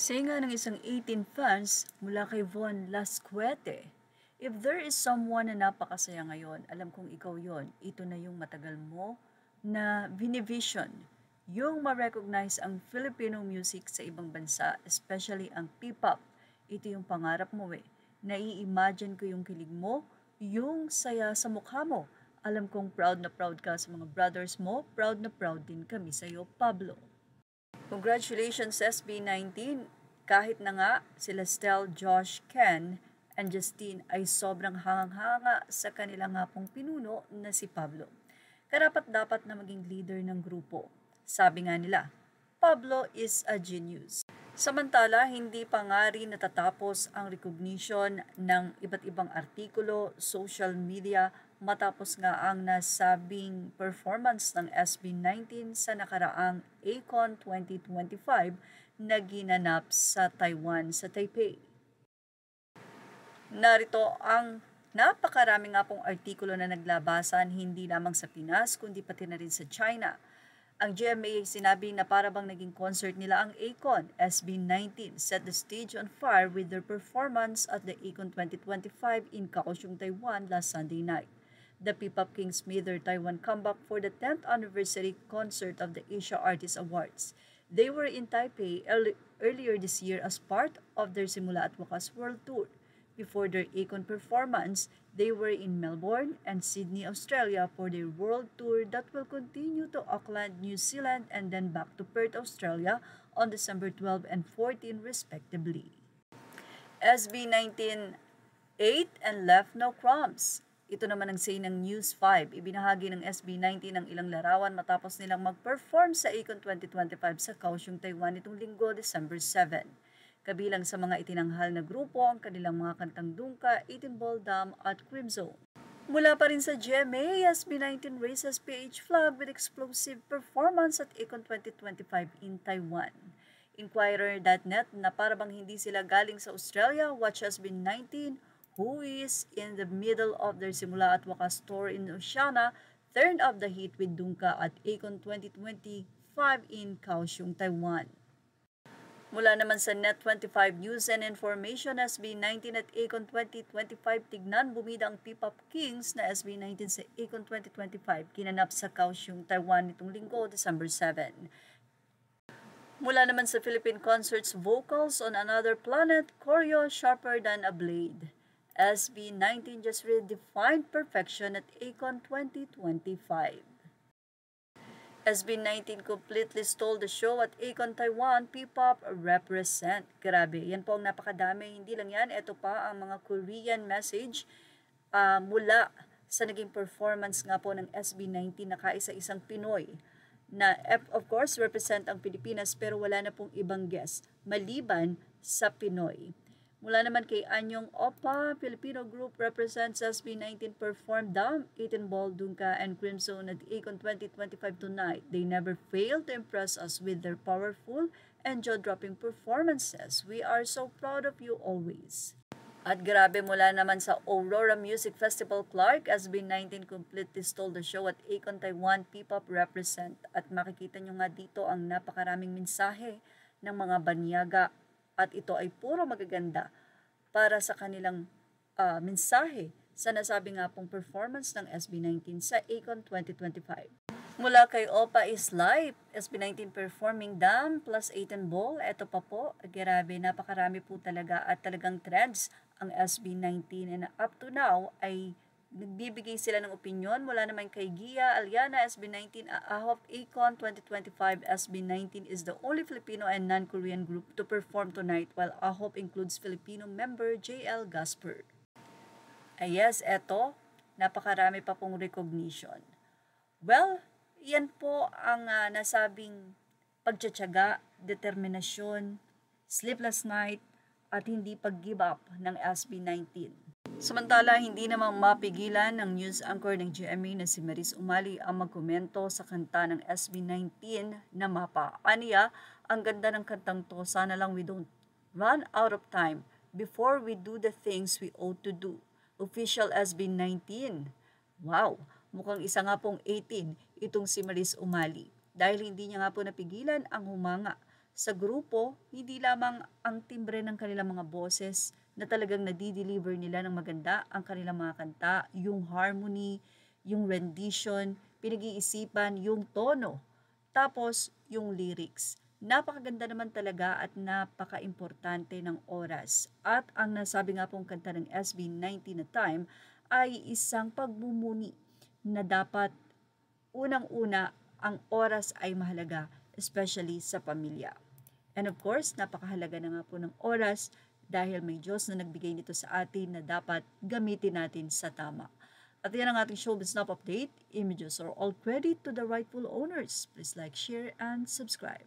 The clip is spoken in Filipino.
Say nga ng isang 18 fans mula kay Von Lascuete, "If there is someone na napakasaya ngayon, alam kong ikaw yon. Ito na yung matagal mo na binivision. Yung ma-recognize ang Filipino music sa ibang bansa, especially ang P-pop. Ito yung pangarap mo eh. Nai-imagine ko yung kilig mo, yung saya sa mukha mo. Alam kong proud na proud ka sa mga brothers mo, proud na proud din kami sa iyo, Pablo." Congratulations SB19! Kahit na nga sila Stel, Josh, Ken, and Justine ay sobrang hangang-hanga sa kanilang nga pong pinuno na si Pablo. Karapat-dapat na maging leader ng grupo. Sabi nga nila, Pablo is a genius. Samantala, hindi pa nga rin natatapos ang recognition ng iba't ibang artikulo, social media, matapos nga ang nasabing performance ng SB19 sa nakaraang ACON 2025 na ginanap sa Taiwan sa Taipei. Narito ang napakarami nga pong artikulo na naglabasan hindi lamang sa Pinas kundi pati na rin sa China. Ang GMA sinabi na para bang naging concert nila ang ACON. SB19 set the stage on fire with their performance at the ACON 2025 in Kaohsiung, Taiwan last Sunday night. The P-pop Kings made their Taiwan comeback for the 10th anniversary concert of the Asia Artist Awards. They were in Taipei earlier this year as part of their Simula at Wakas World Tour. Before their ACON performance, they were in Melbourne and Sydney, Australia for their world tour that will continue to Auckland, New Zealand and then back to Perth, Australia on December 12 and 14 respectively. SB19 ate and left no crumbs. Ito naman ang say ng News 5. Ibinahagi ng SB19 ang ilang larawan matapos nilang mag-perform sa ACON 2025 sa Kaohsiung, Taiwan itong linggo, December 7. Kabilang sa mga itinanghal na grupo ang kanilang mga kantang Dungka, 18 Ball Dam at Cream Zone. Mula pa rin sa GMA, SB19 raises PH flag with explosive performance at ACON 2025 in Taiwan. Inquirer.net na parabang hindi sila galing sa Australia, watch SB19 who is in the middle of their Simula at Wakas tour in Oceania, turned up the heat with Dungka at ACON 2025 in Kaohsiung, Taiwan. Mula naman sa Net25 News and Information, SB19 at ACON 2025 tignan bumida ang P-pop Kings na SB19 sa ACON 2025 kinanap sa Kaohsiung, Taiwan nitong linggo, December 7. Mula naman sa Philippine Concerts Vocals on Another Planet, choreo sharper than a blade. SB19 just redefined perfection at ACON 2025. SB19 completely stole the show at ACON Taiwan, P-pop represent. Grabe, yan po ang napakadami. Hindi lang yan, ito pa ang mga Korean message mula sa naging performance nga po ng SB19 na kaisa-isang Pinoy na of course represent ang Pilipinas pero wala na pong ibang guest maliban sa Pinoy. Mula naman kay Anyong Opa, Filipino group represents SB19 performed Dam, 18 Ball, Dungka, and Cream Zone at ACON 2025 tonight. They never fail to impress us with their powerful and jaw-dropping performances. We are so proud of you always. At grabe, mula naman sa Aurora Music Festival Clark, SB19 completely stole the show at ACON Taiwan, P-pop represent. At makikita nyo nga dito ang napakaraming mensahe ng mga banyaga at ito ay puro magaganda para sa kanilang mensahe sa nasabi nga pong performance ng SB19 sa ACON 2025. Mula kay Opa is Life, SB19 performing Dam plus 18 Ball. Ito pa po, grabe, napakarami po talaga at talagang trends ang SB19 and up to now ay nagbibigay sila ng opinyon mula naman kay Gia Aliana, SB19, Ahop ACON 2025. SB19 is the only Filipino and non-Korean group to perform tonight while Ahop includes Filipino member JL Gasper. Yes, eto, napakarami pa pong recognition. Well, yan po ang nasabing pagtsatsaga, determinasyon, sleepless night, at hindi pag-give up ng SB19. Samantala, hindi namang mapigilan ng news anchor ng GMA na si Maris Umali ang magkomento sa kanta ng SB19 na Mapa. Aniya, ang ganda ng kantang to, sana lang we don't run out of time before we do the things we ought to do. Official SB19. Wow, mukhang isa nga pong 18 itong si Maris Umali dahil hindi niya nga po napigilan ang humanga sa grupo, hindi lamang ang timbre ng kanilang mga boses na talagang nadi-deliver nila ng maganda ang kanilang mga kanta, yung harmony, yung rendition, pinag-iisipan, yung tono, tapos yung lyrics. Napakaganda naman talaga at napaka-importante ng oras. At ang nasabi nga pong kanta ng SB19 na Time ay isang pagmumuni na dapat unang-una ang oras ay mahalaga, especially sa pamilya. And of course, napakahalaga na nga po ng oras dahil may Diyos na nagbigay nito sa atin na dapat gamitin natin sa tama. At yan ang ating Showbiz Snap Update. Images are all credit to the rightful owners. Please like, share, and subscribe.